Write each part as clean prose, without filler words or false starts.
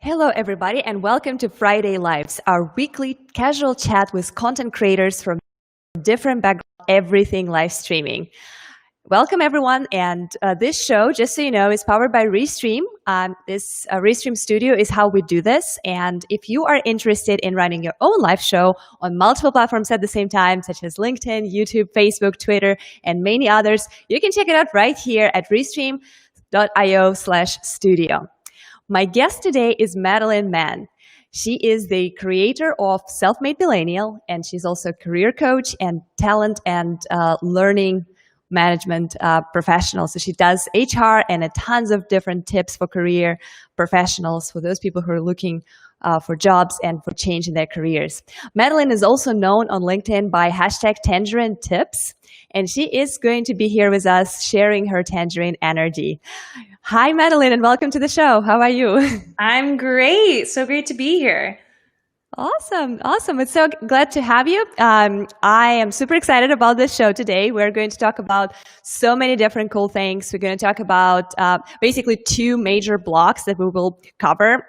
Hello, everybody, and welcome to Friday Lives, our weekly casual chat with content creators from different backgrounds, everything live streaming. Welcome, everyone, and this show, just so you know, is powered by Restream. This Restream Studio is how we do this, and if you are interested in running your own live show on multiple platforms at the same time, such as LinkedIn, YouTube, Facebook, Twitter, and many others, you can check it out right here at restream.io/studio. My guest today is Madeline Mann. She is the creator of Self-Made Millennial, and she's also a career coach and talent and learning management professional. So she does HR and tons of different tips for career professionals, for those people who are looking for jobs and for change in their careers. Madeline is also known on LinkedIn by #tangerine tips, and she is going to be here with us sharing her tangerine energy. Hi, Madeline, and welcome to the show. How are you? I'm great. So great to be here. Awesome. It's so glad to have you. I am super excited about this show today. We're going to talk about so many different cool things. We're going to talk about basically two major blocks that we will cover.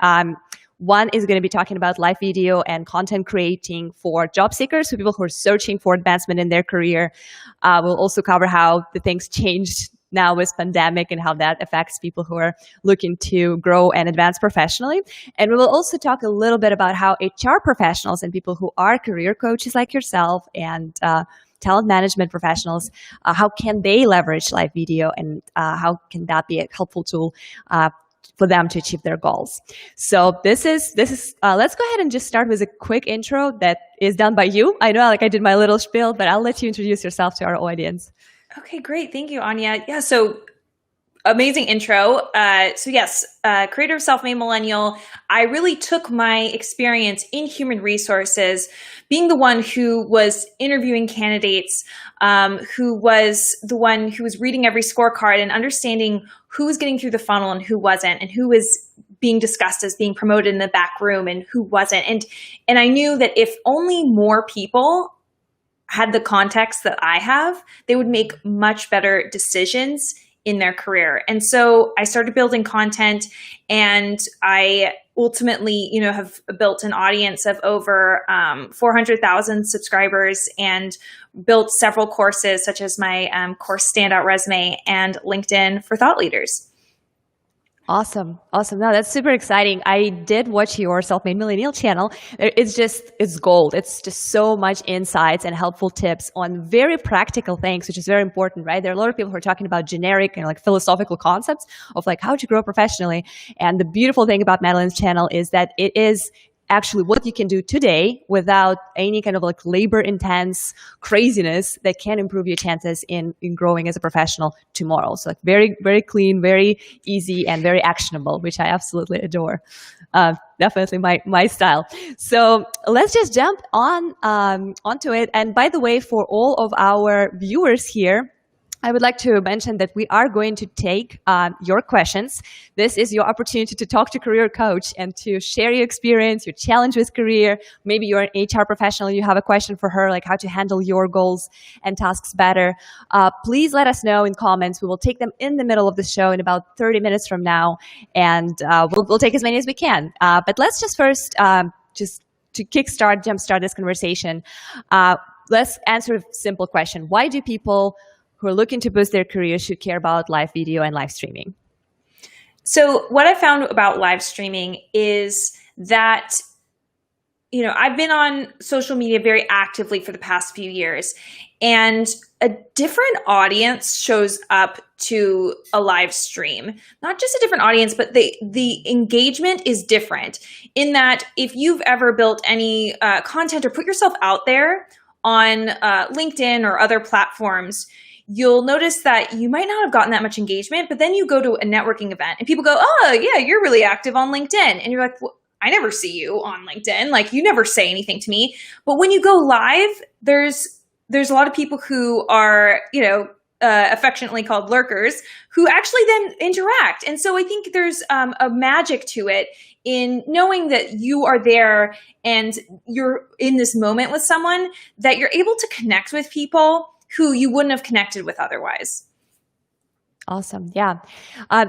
One is going to be talking about live video and content creating for job seekers, for people who are searching for advancement in their career. We'll also cover how the things changed now with pandemic and how that affects people who are looking to grow and advance professionally. And we will also talk a little bit about how HR professionals and people who are career coaches like yourself and talent management professionals, how can they leverage live video and how can that be a helpful tool for them to achieve their goals. So this is let's go ahead and just start with a quick intro that is done by you. I know I did my little spiel, but I'll let you introduce yourself to our audience. Okay, great. Thank you, Anya. Yeah, so amazing intro. Creator of Self-Made Millennial. I really took my experience in human resources, being the one who was interviewing candidates, who was the one who was reading every scorecard and understanding who was getting through the funnel and who wasn't, and who was being discussed as being promoted in the back room and who wasn't. And I knew that if only more people had the context that I have, they would make much better decisions in their career. And so I started building content, and I ultimately, have built an audience of over 400,000 subscribers and built several courses such as my course Standout Resume and LinkedIn for Thought Leaders. Awesome. No, that's super exciting. I did watch your Self-Made Millennial channel. It's gold. It's just so much insights and helpful tips on very practical things, which is very important, right? There are a lot of people who are talking about generic and philosophical concepts of how to grow professionally. And the beautiful thing about Madeline's channel is that it is actually what you can do today without any kind of labor intense craziness that can improve your chances in growing as a professional tomorrow. So very, very clean, very easy, and very actionable, which I absolutely adore. Definitely my style. So let's just jump onto it. And by the way, for all of our viewers here, I would like to mention that we are going to take your questions. This is your opportunity to talk to career coach and to share your experience, your challenge with career. Maybe you're an HR professional, you have a question for her, like how to handle your goals and tasks better. Please let us know in comments. We will take them in the middle of the show in about 30 minutes from now, and we'll take as many as we can. But let's just first, just to jumpstart this conversation, let's answer a simple question. Why do people who are looking to boost their career should care about live video and live streaming? So what I found about live streaming is that, I've been on social media very actively for the past few years, and a different audience shows up to a live stream. Not just a different audience, but the engagement is different in that if you've ever built any content or put yourself out there on LinkedIn or other platforms, you'll notice that you might not have gotten that much engagement, but then you go to a networking event and people go, oh yeah, you're really active on LinkedIn. And you're like, well, I never see you on LinkedIn. You never say anything to me. But when you go live, there's a lot of people who are, affectionately called lurkers, who actually then interact. And so I think there's a magic to it in knowing that you are there and you're in this moment with someone, that you're able to connect with people who you wouldn't have connected with otherwise. Awesome. Yeah.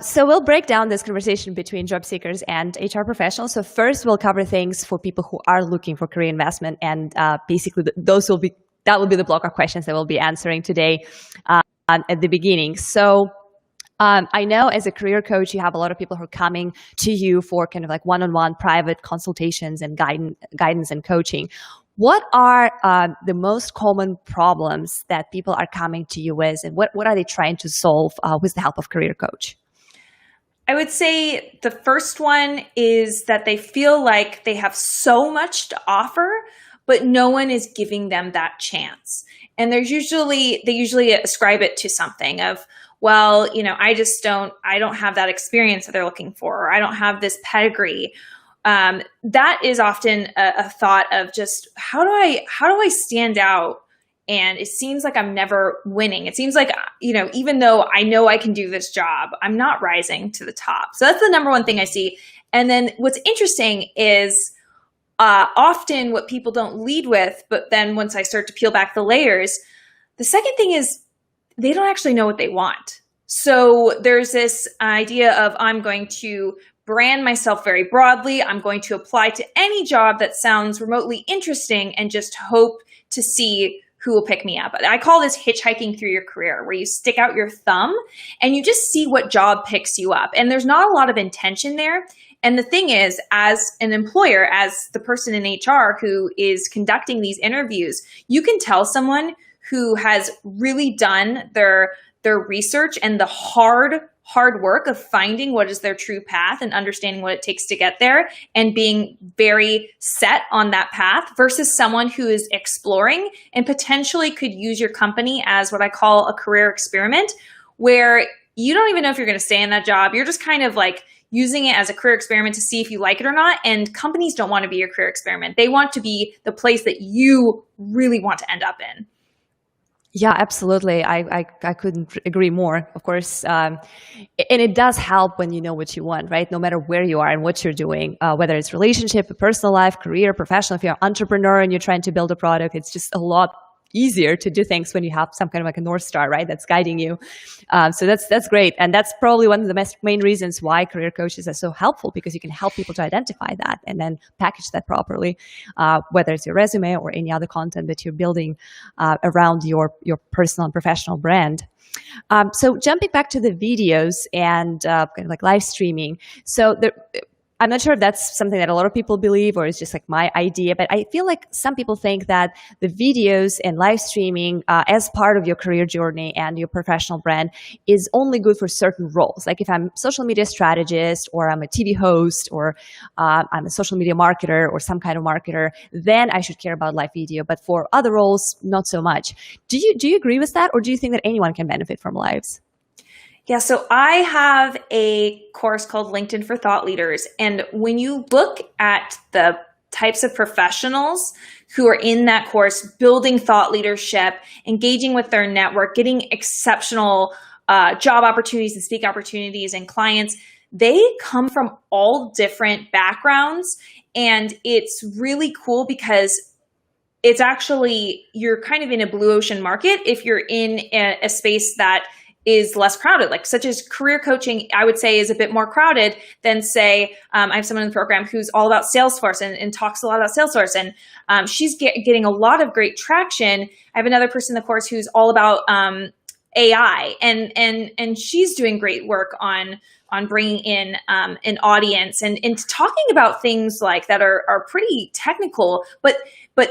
So we'll break down this conversation between job seekers and HR professionals. So first, we'll cover things for people who are looking for career investment, and basically, that will be the block of questions that we'll be answering today at the beginning. So. I know as a career coach, you have a lot of people who are coming to you for kind of like one-on-one private consultations and guidance and coaching. What are the most common problems that people are coming to you with, and what are they trying to solve with the help of career coach? I would say the first one is that they feel like they have so much to offer, but no one is giving them that chance. And they usually ascribe it to something of, well, I don't have that experience that they're looking for, or I don't have this pedigree. That is often a thought of just how do I stand out? And it seems like I'm never winning. It seems like, even though I know I can do this job, I'm not rising to the top. So that's the number one thing I see. And then what's interesting is often what people don't lead with, but then once I start to peel back the layers, the second thing is they don't actually know what they want. So there's this idea of I'm going to brand myself very broadly. I'm going to apply to any job that sounds remotely interesting and just hope to see who will pick me up. I call this hitchhiking through your career, where you stick out your thumb and you just see what job picks you up. And there's not a lot of intention there. And the thing is, as an employer, as the person in HR who is conducting these interviews, you can tell someone who has really done their research and the hard work of finding what is their true path and understanding what it takes to get there and being very set on that path, versus someone who is exploring and potentially could use your company as what I call a career experiment, where you don't even know if you're going to stay in that job. You're just kind of like using it as a career experiment to see if you like it or not. And companies don't want to be your career experiment. They want to be the place that you really want to end up in. Yeah, absolutely. I couldn't agree more, of course. And it does help when you know what you want, right? No matter where you are and what you're doing, whether it's relationship, personal life, career, professional, if you're an entrepreneur and you're trying to build a product, it's just a lot easier to do things when you have some kind of like a North Star, right? That's guiding you. So that's great. And that's probably one of the main reasons why career coaches are so helpful, because you can help people to identify that and then package that properly, whether it's your resume or any other content that you're building around your personal and professional brand. So jumping back to the videos and kind of like live streaming. So I'm not sure if that's something that a lot of people believe or it's just like my idea, but I feel like some people think that the videos and live streaming as part of your career journey and your professional brand is only good for certain roles. Like if I'm a social media strategist, or I'm a TV host, or I'm a social media marketer or some kind of marketer, then I should care about live video. But for other roles, not so much. Do you agree with that, or do you think that anyone can benefit from lives? Yeah, so I have a course called LinkedIn for Thought Leaders. And when you look at the types of professionals who are in that course, building thought leadership, engaging with their network, getting exceptional job opportunities and speak opportunities and clients, they come from all different backgrounds. And it's really cool because it's actually, you're kind of in a blue ocean market if you're in a space that is less crowded, like such as career coaching, I would say is a bit more crowded than say, I have someone in the program who's all about Salesforce and talks a lot about Salesforce, and she's getting a lot of great traction. I have another person in the course who's all about AI, and she's doing great work on bringing in an audience and talking about things like that are pretty technical, but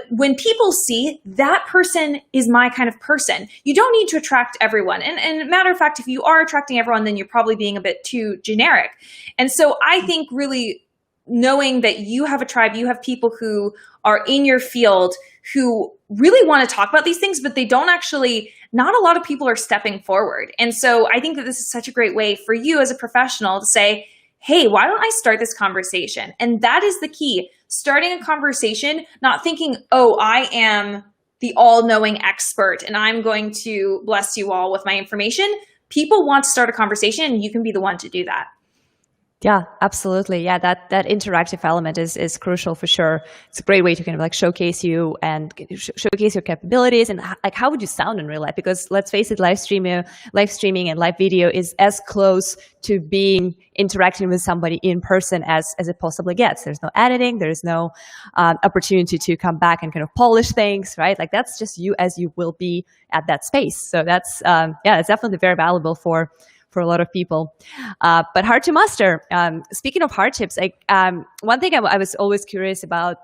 when people see that person is my kind of person, you don't need to attract everyone. And matter of fact, if you are attracting everyone, then you're probably being a bit too generic. And so I think really knowing that you have a tribe, you have people who are in your field who really want to talk about these things, but they don't actually, not a lot of people are stepping forward. And so I think that this is such a great way for you as a professional to say, hey, why don't I start this conversation? And that is the key. Starting a conversation, not thinking, oh, I am the all-knowing expert and I'm going to bless you all with my information. People want to start a conversation, and you can be the one to do that. Yeah, absolutely. Yeah, that interactive element is crucial for sure. It's a great way to kind of like showcase you and showcase your capabilities and like how would you sound in real life? Because let's face it, live streaming and live video is as close to being interacting with somebody in person as it possibly gets. There's no editing, there's no opportunity to come back and kind of polish things, right? Like that's just you as you will be at that space. So that's yeah, it's definitely very valuable for a lot of people, but hard to master. Speaking of hardships, like one thing I was always curious about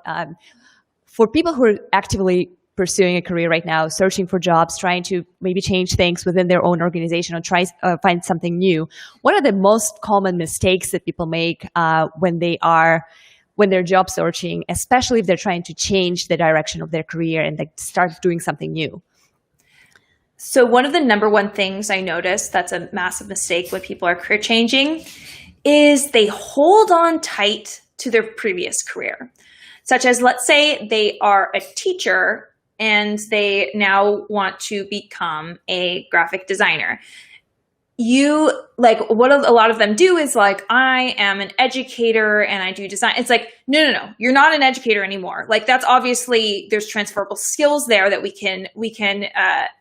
for people who are actively pursuing a career right now, searching for jobs, trying to maybe change things within their own organization or try find something new. What are the most common mistakes that people make when they're job searching, especially if they're trying to change the direction of their career and like start doing something new? So one of the number one things I notice that's a massive mistake when people are career changing is they hold on tight to their previous career. Such as, let's say they are a teacher and they now want to become a graphic designer. You like what a lot of them do is like, I am an educator and I do design. It's like, no, you're not an educator anymore. Like that's obviously there's transferable skills there that we can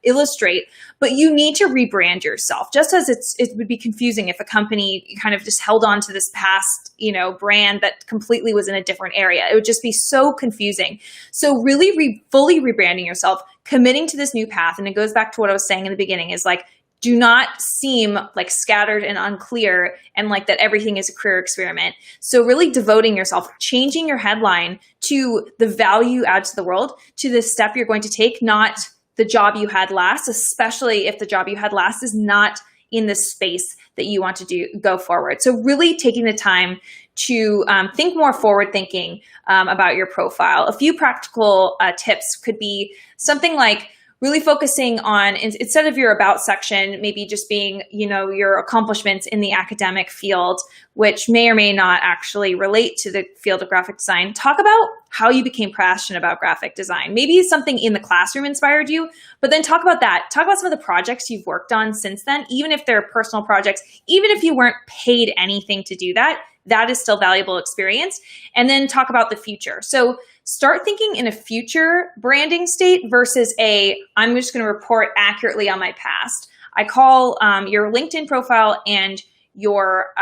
illustrate, but you need to rebrand yourself. Just as it would be confusing if a company kind of just held on to this past, brand that completely was in a different area. It would just be so confusing. So really fully rebranding yourself, committing to this new path. And it goes back to what I was saying in the beginning is like, do not seem like scattered and unclear and like that everything is a career experiment. So really devoting yourself, changing your headline to the value add to the world, to the step you're going to take, not the job you had last, especially if the job you had last is not in the space that you want to go forward. So really taking the time to think more forward thinking about your profile. A few practical tips could be something like, really focusing on, instead of your about section, maybe just being, your accomplishments in the academic field, which may or may not actually relate to the field of graphic design. Talk about how you became passionate about graphic design. Maybe something in the classroom inspired you, but then talk about that. Talk about some of the projects you've worked on since then, even if they're personal projects, even if you weren't paid anything to do that, that is still valuable experience. And then talk about the future. So start thinking in a future branding state versus I'm just going to report accurately on my past. I call your LinkedIn profile and your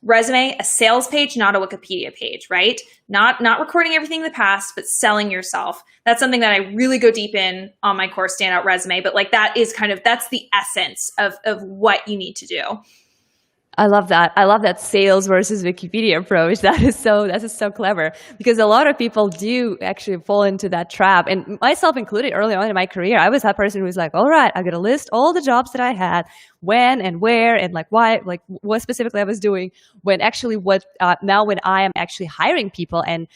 resume a sales page, not a Wikipedia page, right? Not recording everything in the past, but selling yourself. That's something that I really go deep in on my course Standout Resume, but like that's the essence of what you need to do. I love that. I love that sales versus Wikipedia approach. That is so clever because a lot of people do actually fall into that trap. And myself included early on in my career, I was that person who was like, all right, I'm going to list all the jobs that I had, when and where, and like why, like what specifically I was doing when actually now when I am actually hiring people and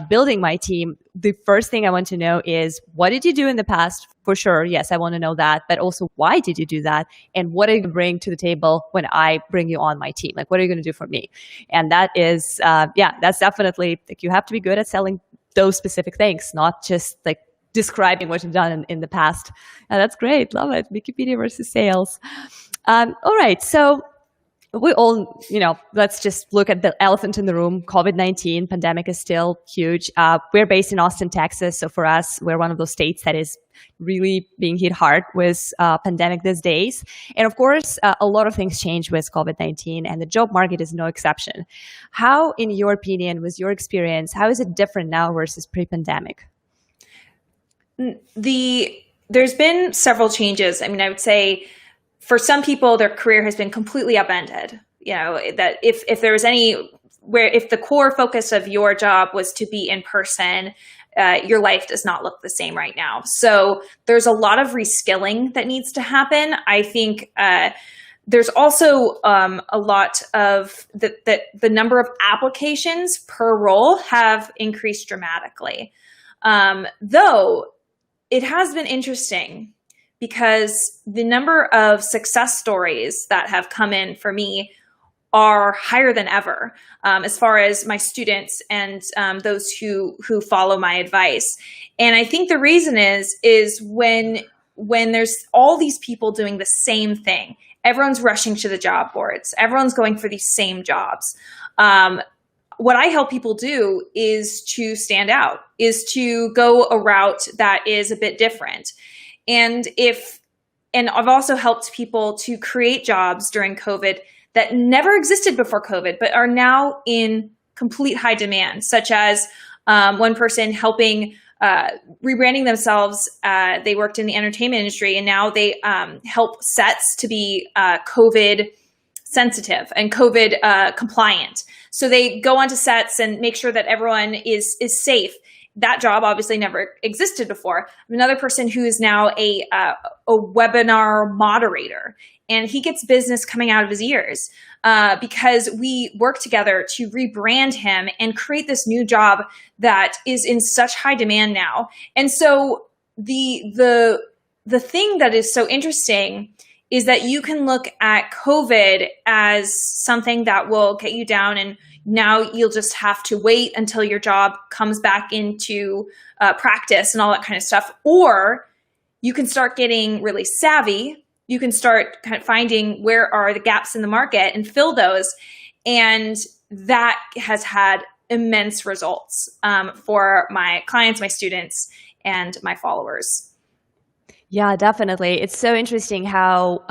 building my team, the first thing I want to know is what did you do in the past? For sure. Yes, I want to know that. But also, why did you do that? And what are you going to bring to the table when I bring you on my team? Like, what are you going to do for me? And that is, that's definitely, like, you have to be good at selling those specific things, not just like describing what you've done in the past. That's great. Love it. Wikipedia versus sales. All right. So we all, let's just look at the elephant in the room. COVID-19 pandemic is still huge. We're based in Austin, Texas. So for us, we're one of those states that is really being hit hard with pandemic these days. And of course, a lot of things change with COVID-19 and the job market is no exception. How, in your opinion, with your experience, how is it different now versus pre-pandemic? There's been several changes. I mean, I would say for some people, their career has been completely upended. That if there was if the core focus of your job was to be in person, your life does not look the same right now. So there's a lot of reskilling that needs to happen. I think there's also a lot of the number of applications per role have increased dramatically. Though it has been interesting because the number of success stories that have come in for me are higher than ever, as far as my students and those who follow my advice. And I think the reason is when there's all these people doing the same thing, everyone's rushing to the job boards. Everyone's going for these same jobs. What I help people do is to stand out, is to go a route that is a bit different. And I've also helped people to create jobs during COVID that never existed before COVID, but are now in complete high demand, such as one person helping rebranding themselves. They worked in the entertainment industry, and now they help sets to be COVID sensitive and COVID compliant. So they go onto sets and make sure that everyone is safe. That job obviously never existed before. Another person who is now a webinar moderator, and he gets business coming out of his ears because we work together to rebrand him and create this new job that is in such high demand now. And so the thing that is so interesting is that you can look at COVID as something that will get you down, and now you'll just have to wait until your job comes back into practice and all that kind of stuff. Or you can start getting really savvy. You can start kind of finding where are the gaps in the market and fill those. And that has had immense results for my clients, my students, and my followers. Yeah, definitely. It's so interesting how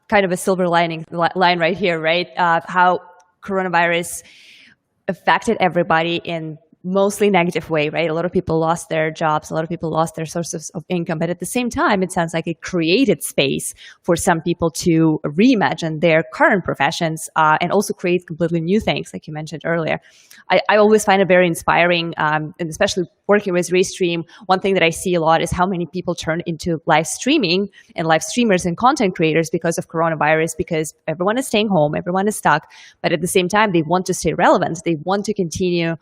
kind of a silver line right here, right? How coronavirus affected everybody in mostly negative way, right? A lot of people lost their jobs. A lot of people lost their sources of income. But at the same time, it sounds like it created space for some people to reimagine their current professions and also create completely new things, like you mentioned earlier. I always find it very inspiring, and especially working with Restream, one thing that I see a lot is how many people turn into live streaming and live streamers and content creators because of coronavirus, because everyone is staying home, everyone is stuck, but at the same time, they want to stay relevant. They want to continue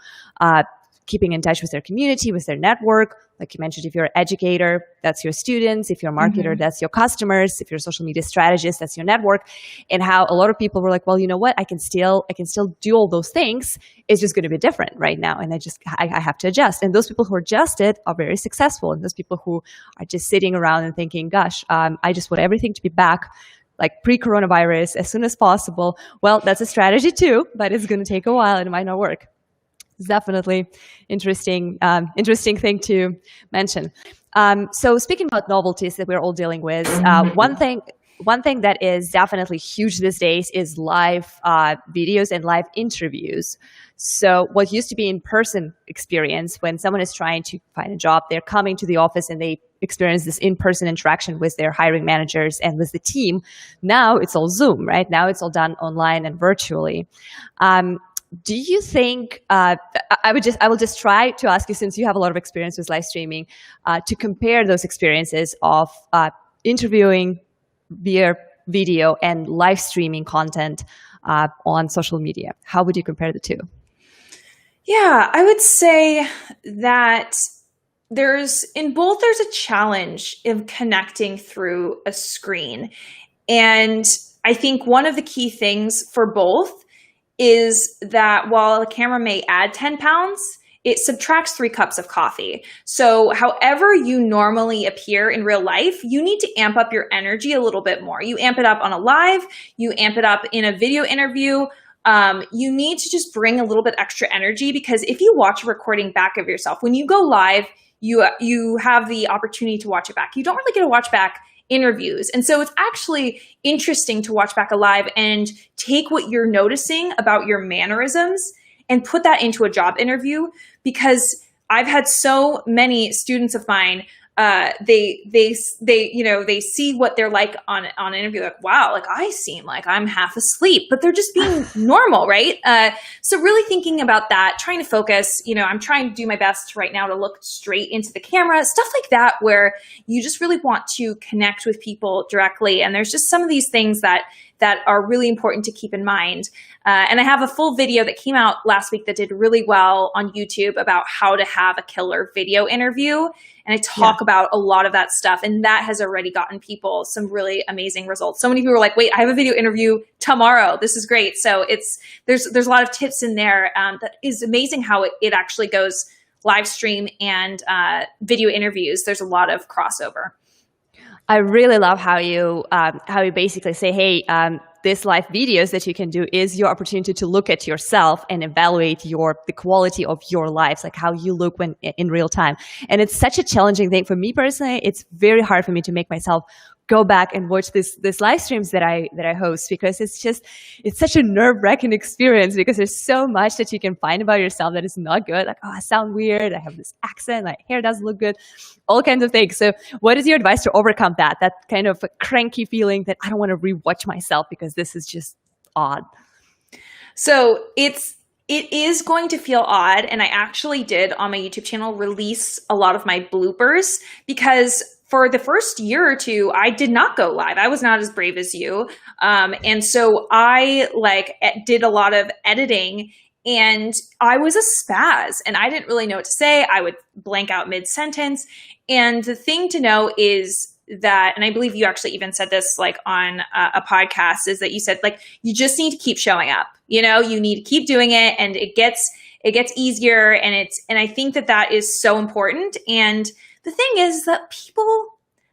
keeping in touch with their community, with their network. Like you mentioned, if you're an educator, that's your students. If you're a marketer, that's your customers. If you're a social media strategist, that's your network. And how a lot of people were like, well, you know what? I can still do all those things. It's just going to be different right now. And I have to adjust. And those people who adjusted are very successful. And those people who are just sitting around and thinking, gosh, I just want everything to be back like pre-coronavirus as soon as possible. Well, that's a strategy too, but it's going to take a while and it might not work. It's definitely interesting thing to mention. So speaking about novelties that we're all dealing with, one thing that is definitely huge these days is live videos and live interviews. So what used to be in-person experience, when someone is trying to find a job, they're coming to the office and they experience this in-person interaction with their hiring managers and with the team. Now it's all Zoom, right? Now it's all done online and virtually. Do you think, I will just try to ask you, since you have a lot of experience with live streaming, to compare those experiences of interviewing via video and live streaming content on social media. How would you compare the two? Yeah, I would say that in both there's a challenge of connecting through a screen. And I think one of the key things for both is that while a camera may add 10 pounds, it subtracts 3 cups of coffee. So however you normally appear in real life, you need to amp up your energy a little bit more. You amp it up on a live, you amp it up in a video interview. You need to just bring a little bit extra energy, because if you watch a recording back of yourself, when you go live, you have the opportunity to watch it back. You don't really get to watch back interviews. And so it's actually interesting to watch back a live and take what you're noticing about your mannerisms and put that into a job interview, because I've had so many students of mine, they see what they're like on an interview, like, wow, like I seem like I'm half asleep, but they're just being normal, right? So really thinking about that, trying to focus, I'm trying to do my best right now to look straight into the camera, stuff like that, where you just really want to connect with people directly. And there's just some of these things that are really important to keep in mind. And I have a full video that came out last week that did really well on YouTube about how to have a killer video interview. And I talk about a lot of that stuff. And that has already gotten people some really amazing results. So many people are like, wait, I have a video interview tomorrow. This is great. So there's a lot of tips in there that is amazing how it actually goes live stream and video interviews. There's a lot of crossover. I really love how you basically say, hey, this live videos that you can do is your opportunity to look at yourself and evaluate the quality of your lives, like how you look when in real time. And it's such a challenging thing for me personally. It's very hard for me to make myself go back and watch this live streams that I host, because it's such a nerve-wracking experience, because there's so much that you can find about yourself that is not good. Like, oh, I sound weird, I have this accent, my hair doesn't look good, all kinds of things. So what is your advice to overcome that kind of cranky feeling that I don't want to rewatch myself because this is just odd? So it is going to feel odd. And I actually did on my YouTube channel release a lot of my bloopers, because for the first year or two, I did not go live. I was not as brave as you. And so I did a lot of editing, and I was a spaz and I didn't really know what to say. I would blank out mid-sentence. And the thing to know is that, and I believe you actually even said this on a podcast, is that you said you just need to keep showing up. You need to keep doing it, and it gets easier. And I think that is so important. And the thing is that people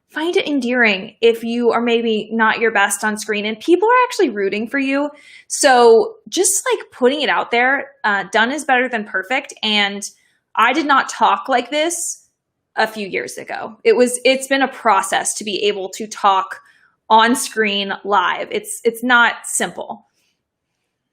find it endearing if you are maybe not your best on screen, and people are actually rooting for you. So just putting it out there, done is better than perfect. And I did not talk like this a few years ago. It's been a process to be able to talk on screen live. It's not simple.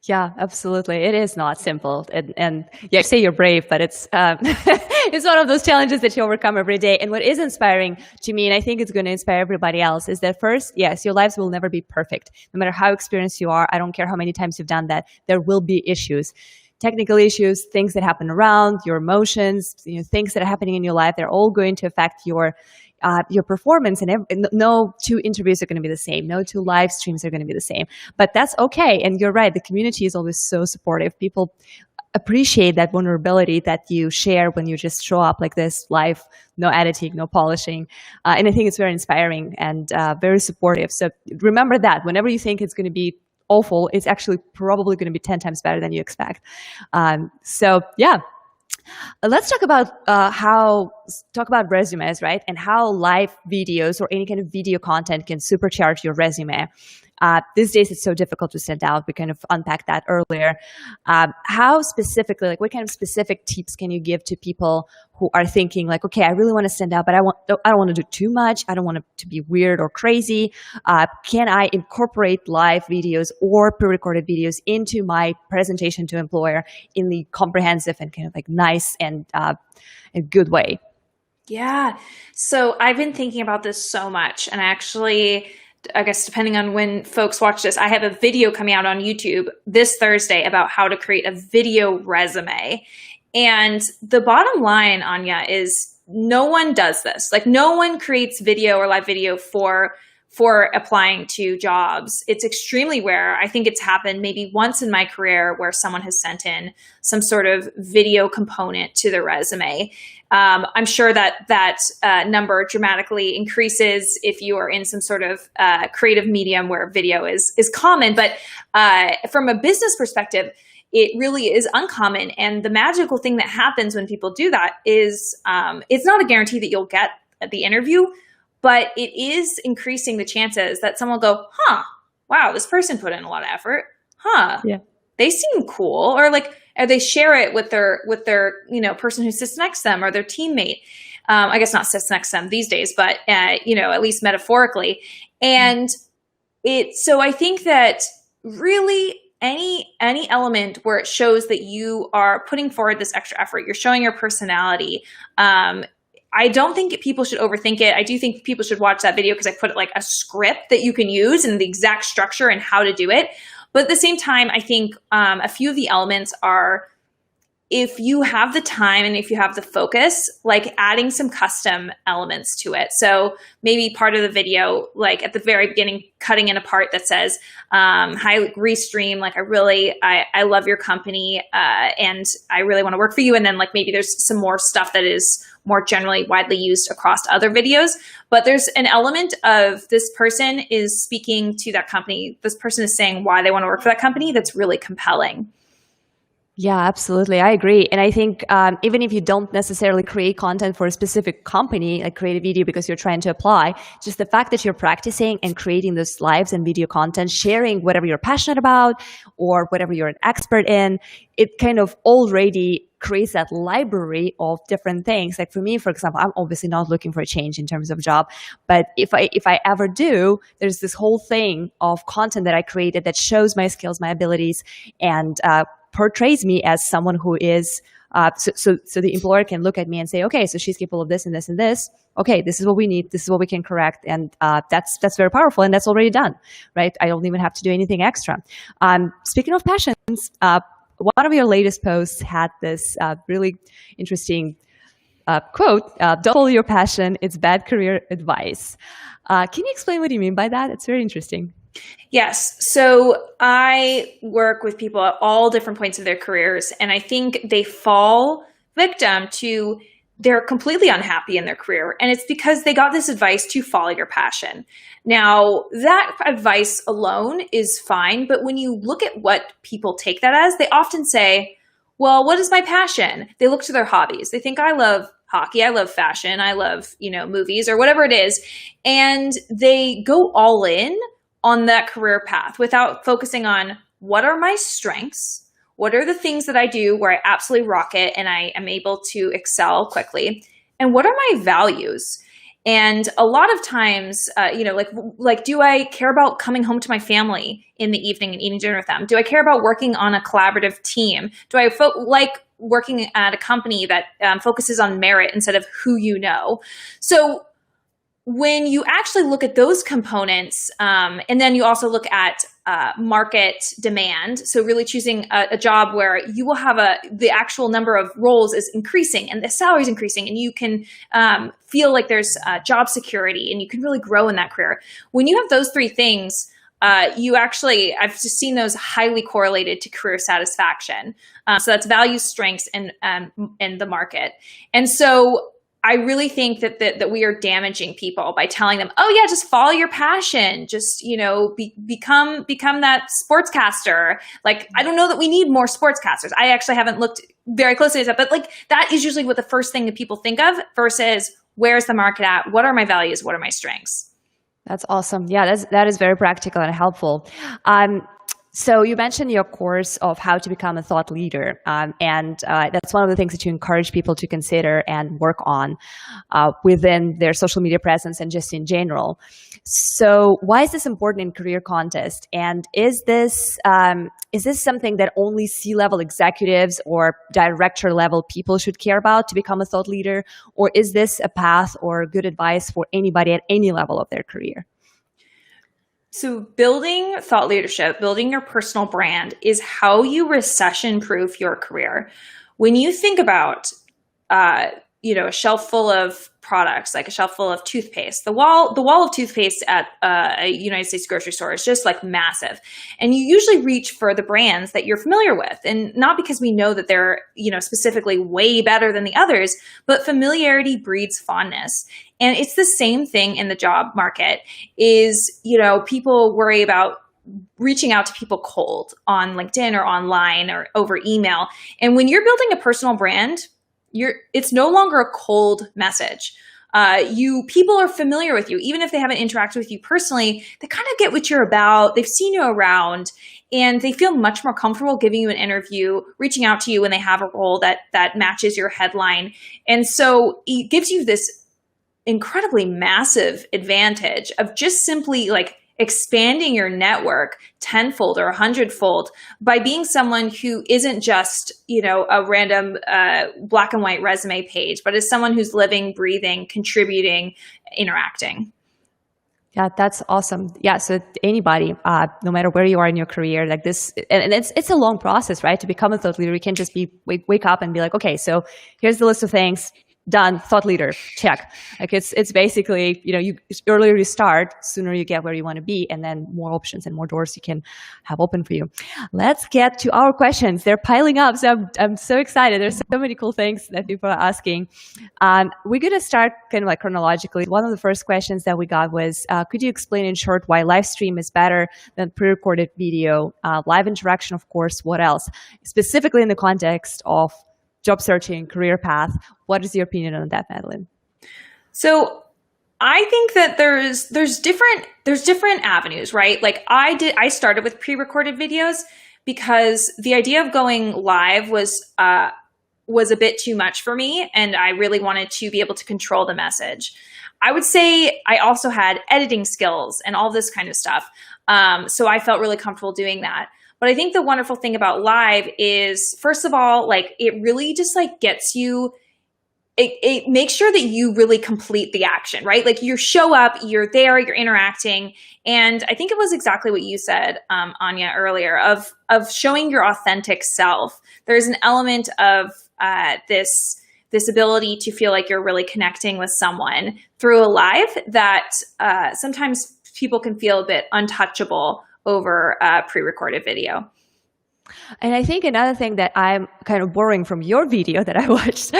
Yeah, absolutely. It is not simple. And yeah, say you're brave, but it's it's one of those challenges that you overcome every day. And what is inspiring to me, and I think it's going to inspire everybody else, is that first, yes, your lives will never be perfect. No matter how experienced you are, I don't care how many times you've done that, there will be issues. Technical issues, things that happen around, your emotions, things that are happening in your life, they're all going to affect your performance, and no two interviews are going to be the same. No two live streams are going to be the same, but that's okay. And you're right. The community is always so supportive. People appreciate that vulnerability that you share when you just show up like this live, no editing, no polishing. And I think it's very inspiring and very supportive. So remember that whenever you think it's going to be awful, it's actually probably going to be 10 times better than you expect. So yeah. Let's talk about resumes, right? And how live videos or any kind of video content can supercharge your resume. These days, it's so difficult to stand out. We kind of unpacked that earlier. How specifically, what kind of specific tips can you give to people who are thinking okay, I really want to stand out, but I don't want to do too much. I don't want it to be weird or crazy. Can I incorporate live videos or pre-recorded videos into my presentation to employer in the comprehensive and kind of nice and good way? Yeah. So I've been thinking about this so much, and I guess depending on when folks watch this, I have a video coming out on YouTube this Thursday about how to create a video resume. And the bottom line, Anya, is no one does this. No one creates video or live video for applying to jobs. It's extremely rare. I think it's happened maybe once in my career where someone has sent in some sort of video component to their resume. I'm sure that number dramatically increases if you are in some sort of creative medium where video is common. But from a business perspective, it really is uncommon. And the magical thing that happens when people do that is it's not a guarantee that you'll get the interview, but it is increasing the chances that someone will go, wow, this person put in a lot of effort. Yeah. They seem cool. Or or they share it with their person who sits next to them or their teammate. I guess not sits next to them these days, but at least metaphorically. And so I think that really any element where it shows that you are putting forward this extra effort, you're showing your personality. I don't think people should overthink it. I do think people should watch that video because I put a script that you can use and the exact structure and how to do it. But at the same time, I think a few of the elements are, if you have the time and if you have the focus, adding some custom elements to it. So maybe part of the video, at the very beginning, cutting in a part that says, hi, Restream, I love your company and I really want to work for you. And then maybe there's some more stuff that is more generally widely used across other videos. But there's an element of this person is speaking to that company. This person is saying why they want to work for that company. That's really compelling. Yeah, absolutely. I agree. And I think even if you don't necessarily create content for a specific company, like create a video because you're trying to apply, just the fact that you're practicing and creating those lives and video content, sharing whatever you're passionate about or whatever you're an expert in, it kind of already creates that library of different things. Like for me, for example, I'm obviously not looking for a change in terms of job, but if I ever do, there's this whole thing of content that I created that shows my skills, my abilities, and portrays me as someone who is so the employer can look at me and say, okay, so she's capable of this and this and this. Okay, this is what we need. This is what we can correct, and that's very powerful, and that's already done, right? I don't even have to do anything extra. Speaking of passions, one of your latest posts had this really interesting quote: "Don't follow your passion; it's bad career advice." Can you explain what you mean by that? It's very interesting. Yes. So I work with people at all different points of their careers, and I think they fall victim to they're completely unhappy in their career. And it's because they got this advice to follow your passion. Now, that advice alone is fine, but when you look at what people take that as, they often say, well, what is my passion? They look to their hobbies. They think I love hockey, I love fashion, I love, movies or whatever it is. And they go all in on that career path without focusing on what are my strengths? What are the things that I do where I absolutely rock it and I am able to excel quickly? And what are my values? And a lot of times, like, do I care about coming home to my family in the evening and eating dinner with them? Do I care about working on a collaborative team? Do I like working at a company that focuses on merit instead of who you know? So when you actually look at those components, and then you also look at market demand, so really choosing a job where you will have the actual number of roles is increasing and the salary is increasing, and you can feel like there's job security and you can really grow in that career. When you have those three things, I've just seen those highly correlated to career satisfaction. So that's values, strengths, and the market. And so I really think that we are damaging people by telling them, oh yeah, just follow your passion. Just, become that sportscaster. Like, I don't know that we need more sportscasters. I actually haven't looked very closely at that, but like that is usually what the first thing that people think of versus where's the market at? What are my values? What are my strengths? That's awesome. Yeah, that is very practical and helpful. So you mentioned your course of how to become a thought leader, and that's one of the things that you encourage people to consider and work on within their social media presence and just in general. So why is this important in career contest? And is this something that only C-level executives or director-level people should care about to become a thought leader? Or is this a path or good advice for anybody at any level of their career? So building thought leadership, building your personal brand is how you recession-proof your career. When you think about, a shelf full of products, like a shelf full of toothpaste, the wall of toothpaste at a United States grocery store is just like massive. And you usually reach for the brands that you're familiar with. And not because we know that they're, specifically way better than the others, but familiarity breeds fondness. And it's the same thing in the job market is, people worry about reaching out to people cold on LinkedIn or online or over email. And when you're building a personal brand, it's no longer a cold message. People are familiar with you, even if they haven't interacted with you personally. They kind of get what you're about. They've seen you around, and they feel much more comfortable giving you an interview, reaching out to you when they have a role that matches your headline. And so it gives you this incredibly massive advantage of just simply like expanding your network tenfold or 100-fold by being someone who isn't just, a random black and white resume page, but is someone who's living, breathing, contributing, interacting. Yeah, that's awesome. Yeah, so anybody, no matter where you are in your career, like this, and it's a long process, right? To become a thought leader, you can't just wake up and be like, okay, so here's the list of things. done. Thought leader, check. Like it's basically, you earlier you start, sooner you get where you want to be, and then more options and more doors you can have open for you. Let's get to our questions. They're piling up, so I'm so excited. There's so many cool things that people are asking. We're going to start kind of like chronologically. One of the first questions that we got was, could you explain in short why live stream is better than pre-recorded video? Live interaction, of course. What else? Specifically in the context of job searching, career path. What is your opinion on that, Madeline? So I think that there's different avenues, right? Like I started with pre-recorded videos because the idea of going live was a bit too much for me, and I really wanted to be able to control the message. I would say I also had editing skills and all this kind of stuff. So I felt really comfortable doing that. But I think the wonderful thing about live is, first of all, like it really just like gets you, it makes sure that you really complete the action, right? Like you show up, you're there, you're interacting. And I think it was exactly what you said, Anya, earlier, of showing your authentic self. There's an element of this ability to feel like you're really connecting with someone through a live that sometimes people can feel a bit untouchable over pre-recorded video. And I think another thing that I'm kind of borrowing from your video that I watched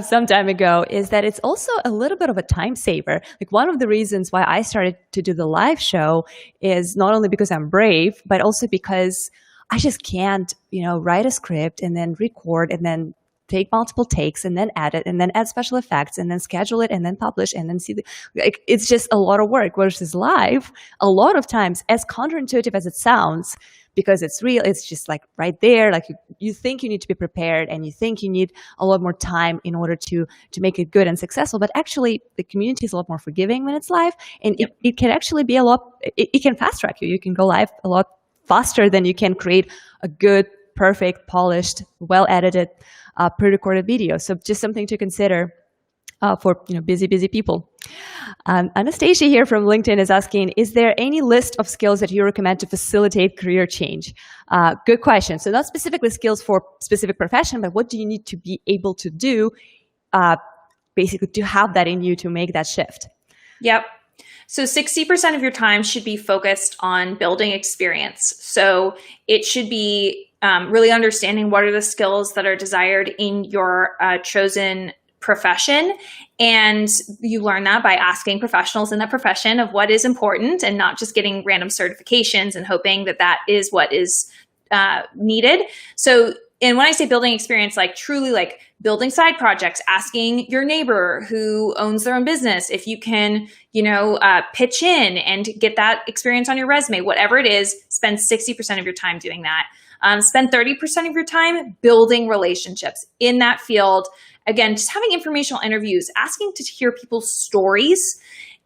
some time ago is that it's also a little bit of a time saver. Like one of the reasons why I started to do the live show is not only because I'm brave, but also because I just can't, write a script and then record and then take multiple takes and then edit and then add special effects and then schedule it and then publish and then see it's just a lot of work. Versus live, a lot of times, as counterintuitive as it sounds, because it's real, it's just like right there. Like you think you need to be prepared and you think you need a lot more time in order to make it good and successful. But actually the community is a lot more forgiving when it's live, and it can actually be it can fast track you. You can go live a lot faster than you can create a good, perfect, polished, well edited pre-recorded video. So just something to consider for busy people. Anastasia here from LinkedIn is asking, is there any list of skills that you recommend to facilitate career change? Good question. So not specifically skills for specific profession, but what do you need to be able to do basically to have that in you to make that shift? Yep. So 60% of your time should be focused on building experience. So it should be really understanding what are the skills that are desired in your chosen profession. And you learn that by asking professionals in that profession of what is important and not just getting random certifications and hoping that that is what is needed. So, and when I say building experience, like truly like building side projects, asking your neighbor who owns their own business if you can, pitch in and get that experience on your resume, whatever it is, spend 60% of your time doing that. Spend 30% of your time building relationships in that field. Again, just having informational interviews, asking to hear people's stories,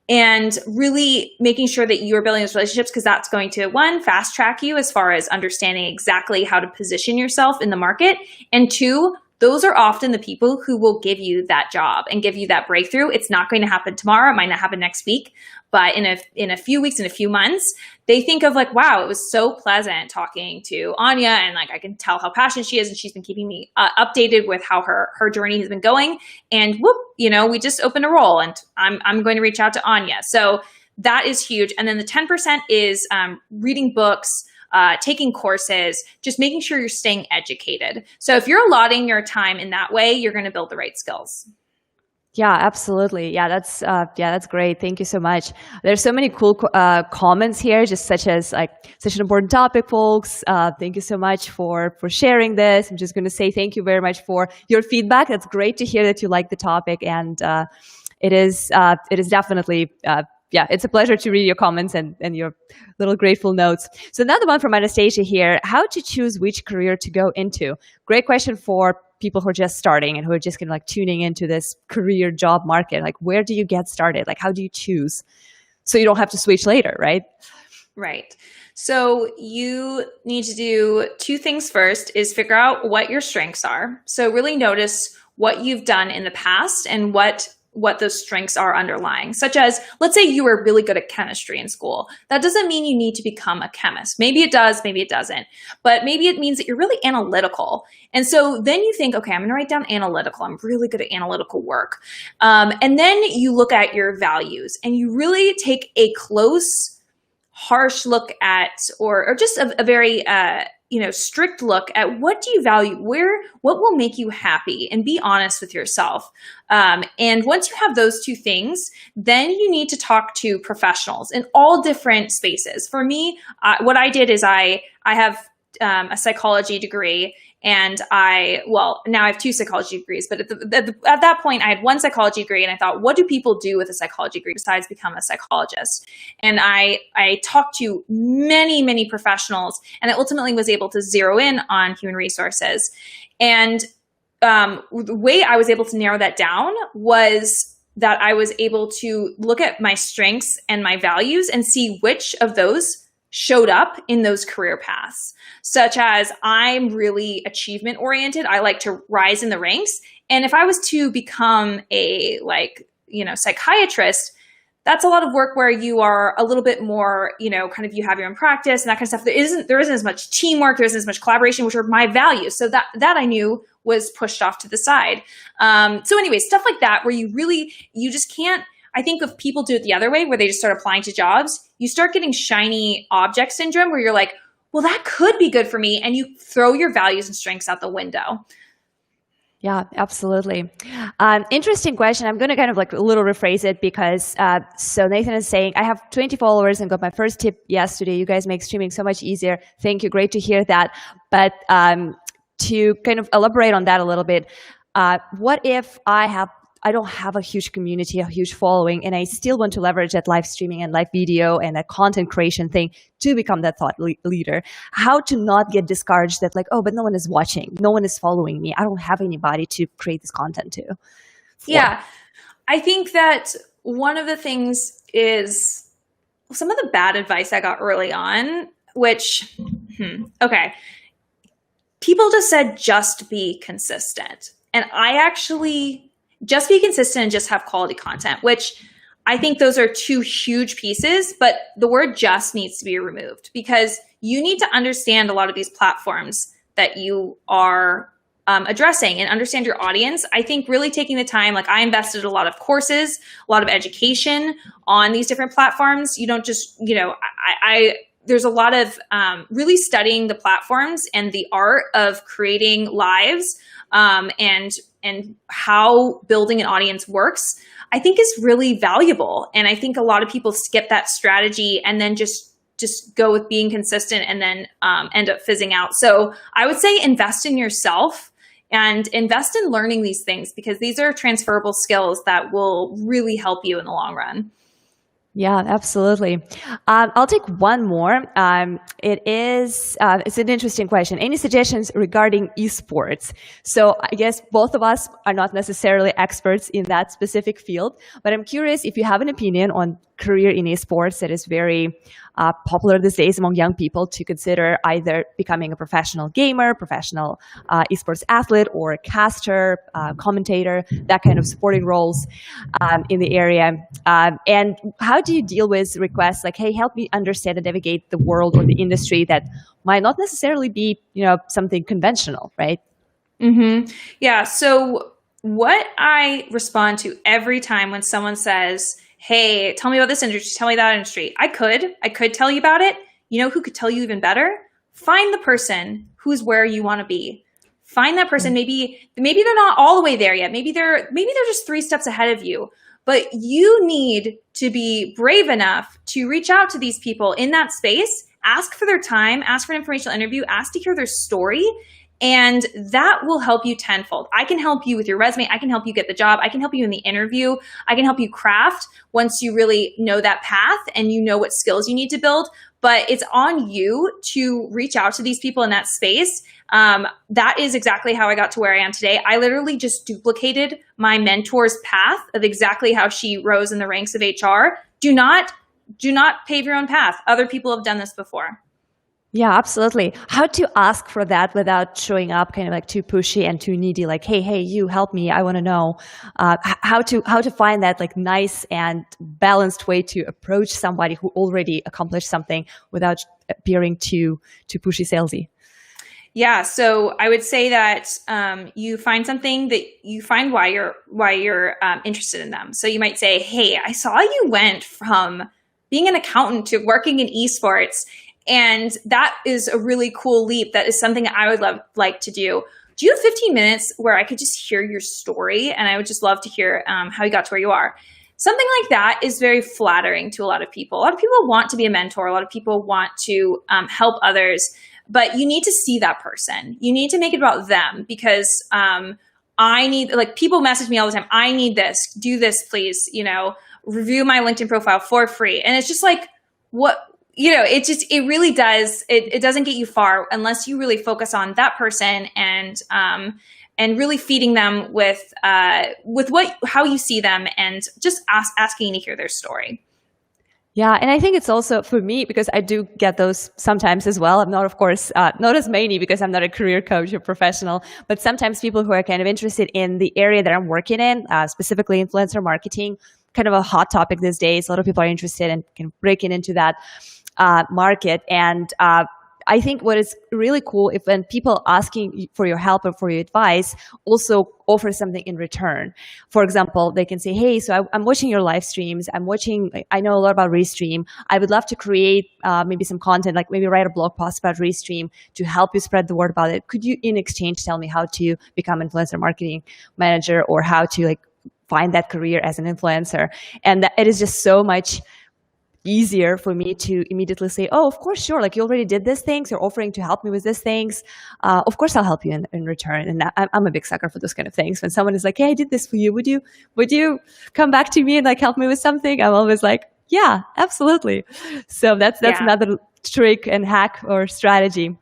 and really making sure that you're building those relationships, because that's going to, one, fast track you as far as understanding exactly how to position yourself in the market. And two, those are often the people who will give you that job and give you that breakthrough. It's not going to happen tomorrow. It might not happen next week, but in a few weeks, in a few months, they think of like, wow, it was so pleasant talking to Anya, and like I can tell how passionate she is, and she's been keeping me updated with how her journey has been going. And whoop, we just opened a role, and I'm going to reach out to Anya. So that is huge. And then the 10% is reading books, taking courses, just making sure you're staying educated. So if you're allotting your time in that way, you're going to build the right skills. Yeah, absolutely. Yeah, that's great. Thank you so much. There's so many cool comments here, just such as like such an important topic, folks. Thank you so much for sharing this. I'm just going to say thank you very much for your feedback. That's great to hear that you like the topic, and it is definitely. It's a pleasure to read your comments and your little grateful notes. So another one from Anastasia here: how to choose which career to go into? Great question for people who are just starting and who are just kind of like tuning into this career job market. Like, where do you get started? Like, how do you choose so you don't have to switch later, right? Right. So you need to do two things. First is figure out what your strengths are. So really notice what you've done in the past and what what those strengths are underlying, such as, let's say you were really good at chemistry in school. That doesn't mean you need to become a chemist. Maybe it does, maybe it doesn't. But maybe it means that you're really analytical. And so then you think, okay, I'm going to write down analytical. I'm really good at analytical work. And then you look at your values and you really take a close, harsh look at, or just a very, strict look at what do you value, what will make you happy, and be honest with yourself. And once you have those two things, then you need to talk to professionals in all different spaces. For me, what I did is I have a psychology degree, and now I have 2 psychology degrees, but at that point I had 1 psychology degree, and I thought, what do people do with a psychology degree besides become a psychologist? And I talked to many, many professionals, and I ultimately was able to zero in on human resources. And the way I was able to narrow that down was that I was able to look at my strengths and my values and see which of those showed up in those career paths, such as I'm really achievement oriented. I like to rise in the ranks. And if I was to become a psychiatrist, that's a lot of work where you are a little bit more, kind of, you have your own practice and that kind of stuff. There isn't as much teamwork. There isn't as much collaboration, which are my values. So that I knew was pushed off to the side. So anyway, stuff like that, where you just can't. I think if people do it the other way, where they just start applying to jobs, you start getting shiny object syndrome, where you're like, well, that could be good for me. And you throw your values and strengths out the window. Yeah, absolutely. Interesting question. I'm going to kind of like a little rephrase it, because so Nathan is saying, I have 20 followers and got my first tip yesterday. You guys make streaming so much easier. Thank you. Great to hear that. But to kind of elaborate on that a little bit, what if I don't have a huge community, a huge following, and I still want to leverage that live streaming and live video and that content creation thing to become that thought leader? How to not get discouraged that like, oh, but no one is watching, no one is following me, I don't have anybody to create this content to. Yeah, I think that one of the things is some of the bad advice I got early on, which, okay, people just said, just be consistent. And I actually... just be consistent and just have quality content, which I think those are 2 huge pieces, but the word just needs to be removed, because you need to understand a lot of these platforms that you are addressing and understand your audience. I think really taking the time, like I invested a lot of courses, a lot of education on these different platforms. You don't just, there's a lot of really studying the platforms and the art of creating lives, and how building an audience works, I think is really valuable. And I think a lot of people skip that strategy and then just go with being consistent and then end up fizzing out. So I would say invest in yourself and invest in learning these things, because these are transferable skills that will really help you in the long run. Yeah, absolutely. I'll take one more. It's an interesting question. Any suggestions regarding esports? So I guess both of us are not necessarily experts in that specific field, but I'm curious if you have an opinion on career in esports that is very popular these days among young people to consider either becoming a professional gamer, professional esports athlete, or a caster, commentator, that kind of supporting roles in the area. And how do you deal with requests like, hey, help me understand and navigate the world or the industry that might not necessarily be, something conventional, right? Mm-hmm. Yeah. So what I respond to every time when someone says, hey, tell me about this industry, tell me that industry. I could tell you about it. You know who could tell you even better? Find the person who's where you want to be. Find that person. Maybe they're not all the way there yet. Maybe they're just 3 steps ahead of you. But you need to be brave enough to reach out to these people in that space, ask for their time, ask for an informational interview, ask to hear their story, and that will help you tenfold. I can help you with your resume. I can help you get the job. I can help you in the interview. I can help you craft once you really know that path and you know what skills you need to build. But it's on you to reach out to these people in that space. That is exactly how I got to where I am today. I literally just duplicated my mentor's path of exactly how she rose in the ranks of HR. Do not pave your own path. Other people have done this before. Yeah, absolutely. How to ask for that without showing up kind of like too pushy and too needy, like, hey, you help me. I want to know how to find that like nice and balanced way to approach somebody who already accomplished something without appearing too pushy salesy. Yeah, so I would say that you find something that you find why you're interested in them. So you might say, "Hey, I saw you went from being an accountant to working in esports, and that is a really cool leap. That is something I would like to do. Do you have 15 minutes where I could just hear your story? And I would just love to hear how you got to where you are." Something like that is very flattering to a lot of people. A lot of people want to be a mentor. A lot of people want to help others, but you need to see that person. You need to make it about them because I need, like, people message me all the time. I need this. Do this, please. Review my LinkedIn profile for free. And it's just like, what, it really does. It doesn't get you far unless you really focus on that person and really feeding them with how you see them and just asking to hear their story. Yeah, and I think it's also for me because I do get those sometimes as well. I'm not, of course, not as many because I'm not a career coach or professional, but sometimes people who are kind of interested in the area that I'm working in, specifically influencer marketing, kind of a hot topic these days. A lot of people are interested in kind of breaking into that market. And I think what is really cool if when people asking for your help or for your advice also offer something in return. For example, they can say, hey, so I'm watching your live streams. I know a lot about Restream. I would love to create maybe some content, like maybe write a blog post about Restream to help you spread the word about it. Could you in exchange tell me how to become influencer marketing manager or how to like find that career as an influencer? And that, it is just so much easier for me to immediately say, oh, of course, sure. Like you already did these things. You're offering to help me with these things. Of course, I'll help you in return. And I'm a big sucker for those kind of things. When someone is like, hey, I did this for you. Would you come back to me and like help me with something? I'm always like, yeah, absolutely. So that's Yeah. another trick and hack or strategy.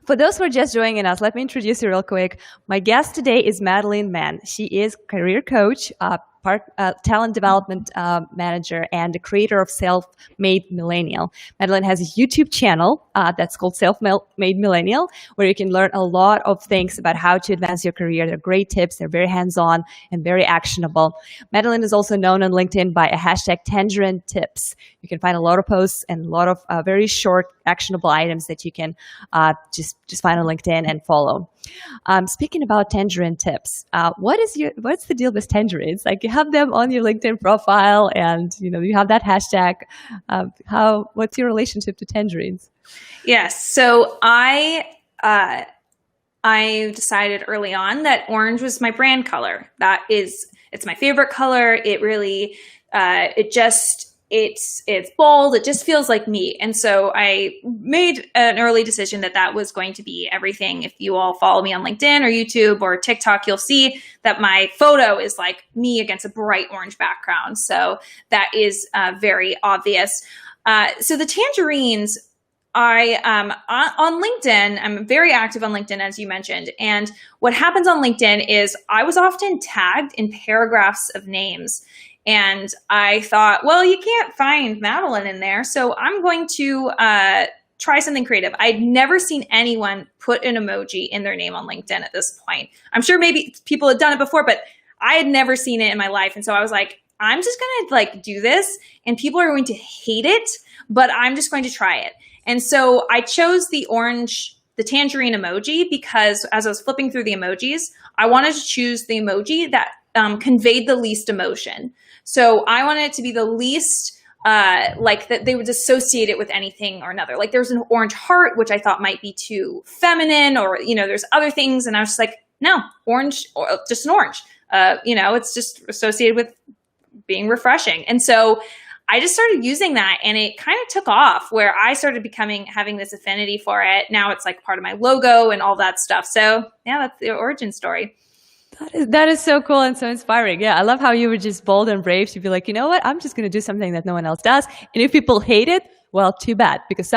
For those who are just joining us, let me introduce you real quick. My guest today is Madeline Mann. She is career coach, talent development manager, and the creator of Self-Made Millennial. Madeline has a YouTube channel that's called Self-Made Millennial, where you can learn a lot of things about how to advance your career. They're great tips. They're very hands-on and very actionable. Madeline is also known on LinkedIn by a hashtag tangerine tips. You can find a lot of posts and a lot of very short, actionable items that you can just find on LinkedIn and follow. Speaking about tangerine tips, what's the deal with tangerines? Like you have them on your LinkedIn profile, and you have that hashtag. What's your relationship to tangerines? Yes. So I decided early on that orange was my brand color. It's my favorite color. It really it's bold. It just feels like me. And so I made an early decision that was going to be everything. If you all follow me on LinkedIn or YouTube or TikTok, you'll see that my photo is like me against a bright orange background. So that is very obvious. So the tangerines, on LinkedIn, I'm very active on LinkedIn, as you mentioned. And what happens on LinkedIn is I was often tagged in paragraphs of names. And I thought, well, you can't find Madeline in there, so I'm going to try something creative. I'd never seen anyone put an emoji in their name on LinkedIn at this point. I'm sure maybe people had done it before, but I had never seen it in my life. And so I was like, I'm just going to like do this, and people are going to hate it, but I'm just going to try it. And so I chose the tangerine emoji because as I was flipping through the emojis, I wanted to choose the emoji that conveyed the least emotion. So I wanted it to be the least, like that they would associate it with anything or another. Like there's an orange heart, which I thought might be too feminine, or, there's other things. And I was just like, no, orange, or just an orange. It's just associated with being refreshing. And so I just started using that, and it kind of took off where I started having this affinity for it. Now it's like part of my logo and all that stuff. So yeah, that's the origin story. That is so cool and so inspiring. Yeah, I love how you were just bold and brave to be like, you know what, I'm just going to do something that no one else does. And if people hate it, well, too bad, because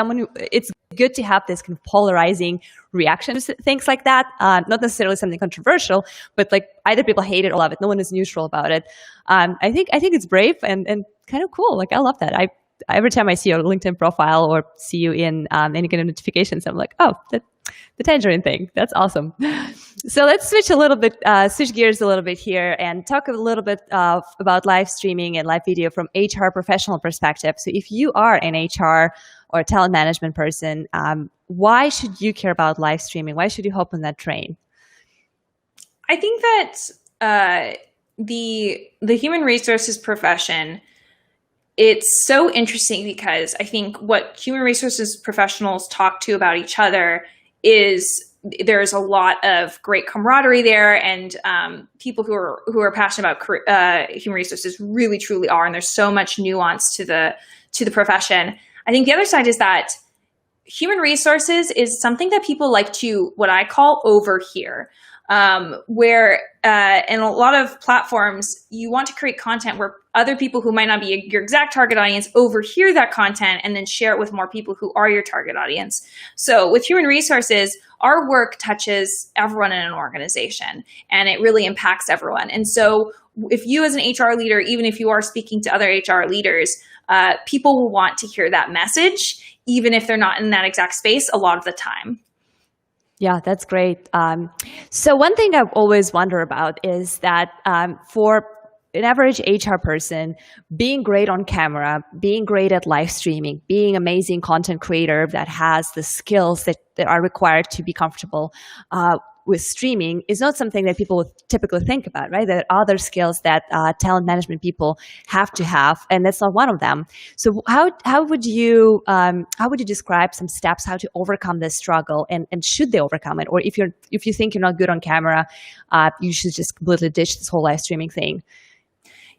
it's good to have this kind of polarizing reaction to things like that. Not necessarily something controversial, but like either people hate it or love it. No one is neutral about it. I think it's brave and kind of cool. Like I love that. every time I see your LinkedIn profile or see you in any kind of notifications, I'm like, oh, the tangerine thing. That's awesome. So let's switch gears a little bit here and talk a little bit about live streaming and live video from HR professional perspective. So if you are an HR or a talent management person, why should you care about live streaming? Why should you hop on that train? I think that the human resources profession, it's so interesting because I think what human resources professionals talk to about each other is there's a lot of great camaraderie there, and people who are passionate about human resources really truly are, and there's so much nuance to the profession. I think the other side is that human resources is something that people like to, what I call, overhear. Where in a lot of platforms, you want to create content where other people who might not be your exact target audience overhear that content and then share it with more people who are your target audience. So with human resources, our work touches everyone in an organization and it really impacts everyone. And so if you as an HR leader, even if you are speaking to other HR leaders, people will want to hear that message, even if they're not in that exact space a lot of the time. Yeah, that's great. So one thing I've always wondered about is that for an average HR person, being great on camera, being great at live streaming, being amazing content creator that has the skills that are required to be comfortable with streaming is not something that people would typically think about, right? There are other skills that talent management people have to have, and that's not one of them. So how would you describe some steps how to overcome this struggle, and should they overcome it? Or if you think you're not good on camera, you should just completely ditch this whole live streaming thing?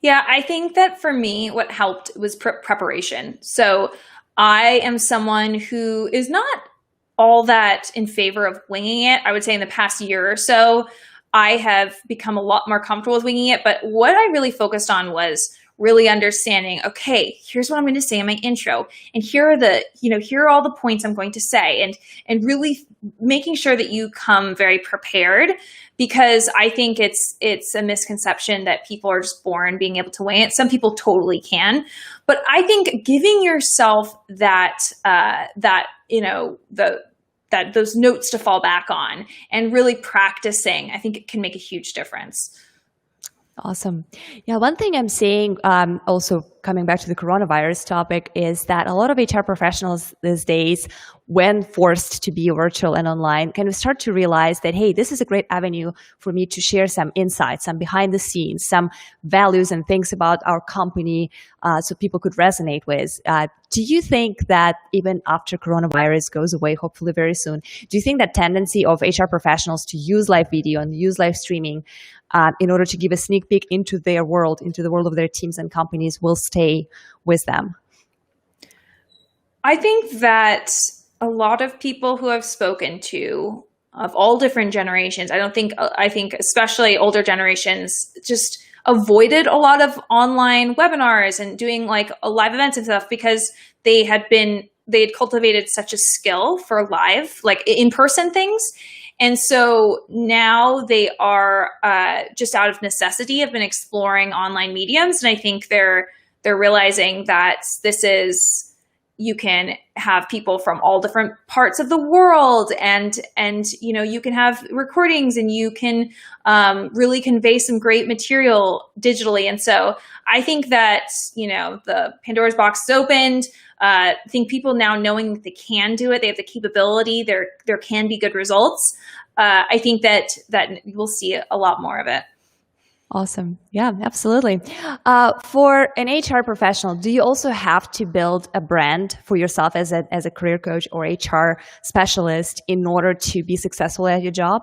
Yeah, I think that for me, what helped was preparation. So I am someone who is not all that in favor of winging it. I would say in the past year or so, I have become a lot more comfortable with winging it. But what I really focused on was really understanding, okay, here's what I'm going to say in my intro. And here are all the points I'm going to say, and really making sure that you come very prepared, because I think it's a misconception that people are just born being able to wing it. Some people totally can, but I think giving yourself those notes to fall back on and really practicing, I think it can make a huge difference. Awesome. Yeah, one thing I'm seeing, also coming back to the coronavirus topic, is that a lot of HR professionals these days, when forced to be virtual and online, kind of start to realize that, hey, this is a great avenue for me to share some insights, some behind the scenes, some values and things about our company, so people could resonate with. Do you think that even after coronavirus goes away, hopefully very soon, do you think that tendency of HR professionals to use live video and use live streaming in order to give a sneak peek into their world, into the world of their teams and companies, will stay with them? I think that a lot of people who I've spoken to of all different generations, I think especially older generations, just avoided a lot of online webinars and doing like live events and stuff, because they had cultivated such a skill for live, like in-person things. And so now they are just out of necessity have been exploring online mediums. And I think they're realizing that you can have people from all different parts of the world, and you can have recordings, and you can really convey some great material digitally. And so I think that the Pandora's box is opened. I think people now knowing that they can do it, they have the capability, there can be good results. I think that we'll see a lot more of it. Awesome. Yeah, absolutely. For an HR professional, do you also have to build a brand for yourself as a career coach or HR specialist in order to be successful at your job?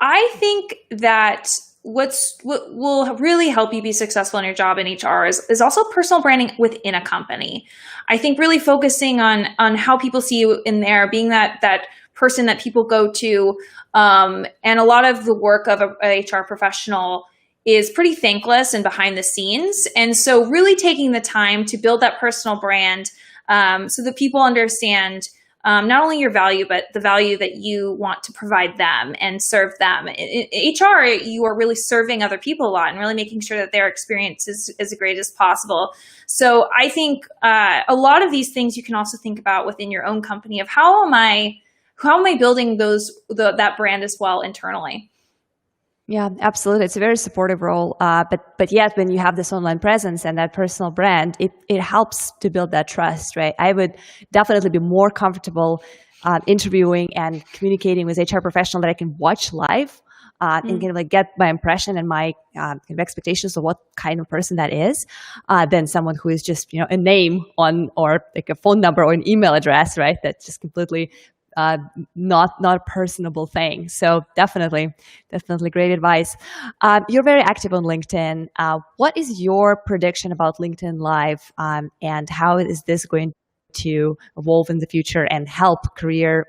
I think that what will really help you be successful in your job in HR is also personal branding within a company. I think really focusing on how people see you in there, being that person that people go to. And a lot of the work of a HR professional is pretty thankless and behind the scenes. And so really taking the time to build that personal brand so that people understand not only your value, but the value that you want to provide them and serve them. In HR, you are really serving other people a lot and really making sure that their experience is as great as possible. So I think a lot of these things you can also think about within your own company of how am I building that brand as well internally. Yeah, absolutely. It's a very supportive role. But yet when you have this online presence and that personal brand, it helps to build that trust, right? I would definitely be more comfortable interviewing and communicating with HR professional that I can watch live and kind of like get my impression and my kind of expectations of what kind of person that is, than someone who is just, a name on, or like a phone number or an email address, right? That's just completely not a personable thing. So definitely great advice. You're very active on LinkedIn. What is your prediction about LinkedIn Live, and how is this going to evolve in the future and help career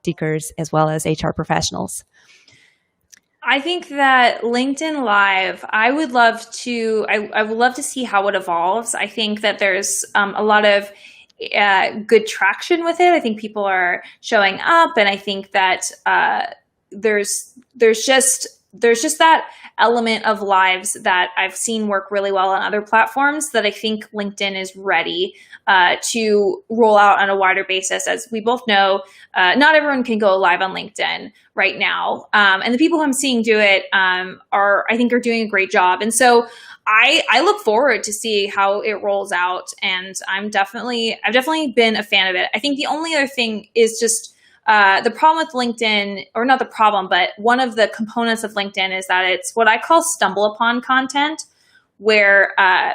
seekers as well as HR professionals? I think that LinkedIn Live, I would love to see how it evolves. I think that there's a lot of good traction with it. I think people are showing up, and I think that there's just that element of lives that I've seen work really well on other platforms that I think LinkedIn is ready to roll out on a wider basis. As we both know, not everyone can go live on LinkedIn right now. And the people who I'm seeing do it are doing a great job. And so I look forward to see how it rolls out. And I've definitely been a fan of it. I think the only other thing is just the problem with LinkedIn, or not the problem, but one of the components of LinkedIn is that it's what I call stumble upon content, where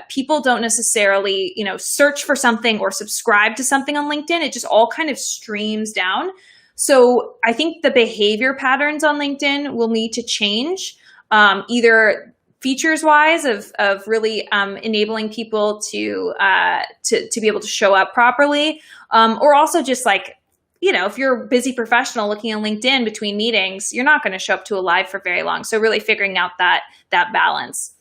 people don't necessarily, search for something or subscribe to something on LinkedIn. It just all kind of streams down. So I think the behavior patterns on LinkedIn will need to change, either features wise of really enabling people to be able to show up properly, or also just like, if you're a busy professional looking on LinkedIn between meetings, you're not going to show up to a live for very long. So really figuring out that balance.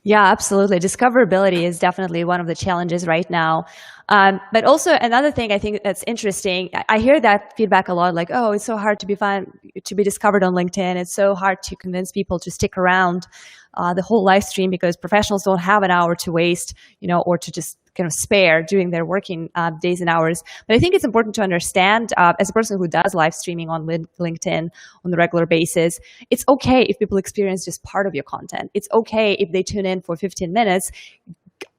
Yeah, absolutely. Discoverability is definitely one of the challenges right now. But also another thing I think that's interesting, I hear that feedback a lot, like, oh, it's so hard to be discovered on LinkedIn. It's so hard to convince people to stick around the whole live stream because professionals don't have an hour to waste, or to just kind of spare during their working days and hours. But I think it's important to understand, as a person who does live streaming on LinkedIn on a regular basis, it's okay if people experience just part of your content. It's okay if they tune in for 15 minutes,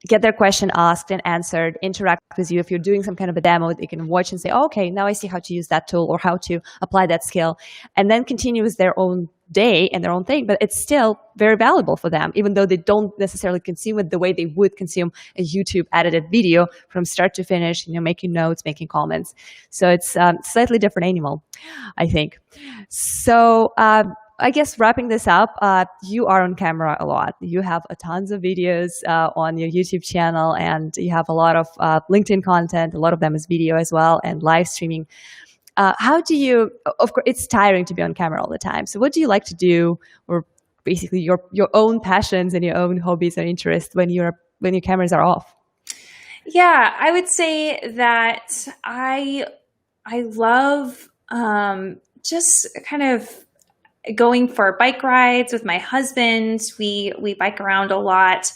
get their question asked and answered, interact with you. If you're doing some kind of a demo, they can watch and say, oh, okay, now I see how to use that tool or how to apply that skill, and then continue with their own day and their own thing. But it's still very valuable for them, even though they don't necessarily consume it the way they would consume a YouTube edited video from start to finish, making notes, making comments. So it's a slightly different animal, I think. So I guess wrapping this up, you are on camera a lot. You have tons of videos on your YouTube channel, and you have a lot of LinkedIn content. A lot of them is video as well, and live streaming. How do you, of course, it's tiring to be on camera all the time. So what do you like to do, or basically your own passions and your own hobbies or interests when your cameras are off? Yeah, I would say that I love just kind of going for bike rides with my husband. We bike around a lot.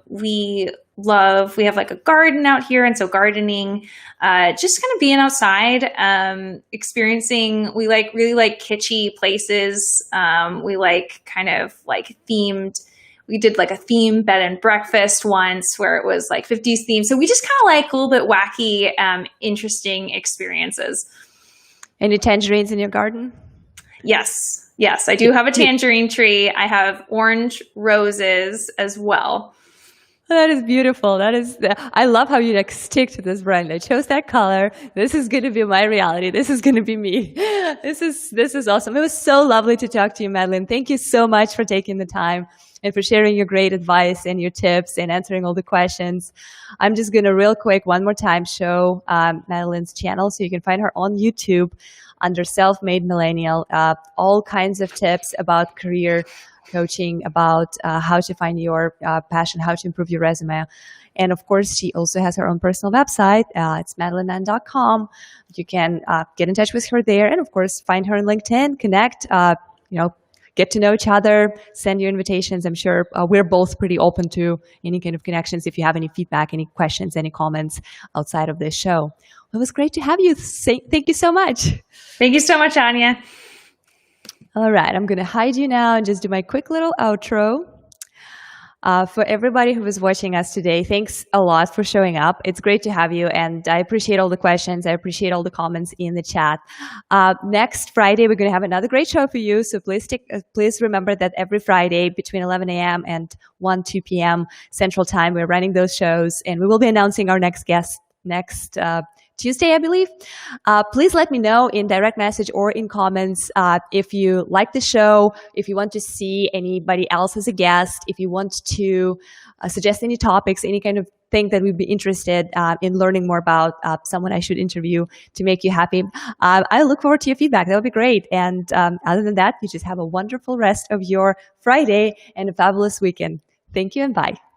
We have like a garden out here. And so gardening, just kind of being outside, experiencing, we really like kitschy places. We like kind of like themed, we did like a theme bed and breakfast once where it was like 50s theme. So we just kind of like a little bit wacky, interesting experiences. Any tangerines in your garden? Yes, I do have a tangerine tree. I have orange roses as well. That is beautiful. I love how you stick to this brand. I chose that color. This is going to be my reality. This is going to be me. This is awesome. It was so lovely to talk to you, Madeline. Thank you so much for taking the time and for sharing your great advice and your tips and answering all the questions. I'm just going to real quick one more time show Madeline's channel, so you can find her on YouTube under Self-Made Millennial. All kinds of tips about career coaching about how to find your passion, how to improve your resume. And of course, she also has her own personal website. It's madeline.com. You can get in touch with her there, and of course, find her on LinkedIn, connect, get to know each other, send you invitations. I'm sure we're both pretty open to any kind of connections. If you have any feedback, any questions, any comments outside of this show. It was great to have you. Thank you so much. Thank you so much, Anya. All right, I'm going to hide you now and just do my quick little outro. For everybody who was watching us today, thanks a lot for showing up. It's great to have you, and I appreciate all the questions. I appreciate all the comments in the chat. Next Friday, we're going to have another great show for you, so please remember that every Friday between 11 a.m. and 2 p.m. Central Time, we're running those shows, and we will be announcing our next guest next Tuesday, I believe. Please let me know in direct message or in comments if you like the show, if you want to see anybody else as a guest, if you want to suggest any topics, any kind of thing that we'd be interested in learning more about, someone I should interview to make you happy. I look forward to your feedback. That would be great. And other than that, you just have a wonderful rest of your Friday and a fabulous weekend. Thank you and bye.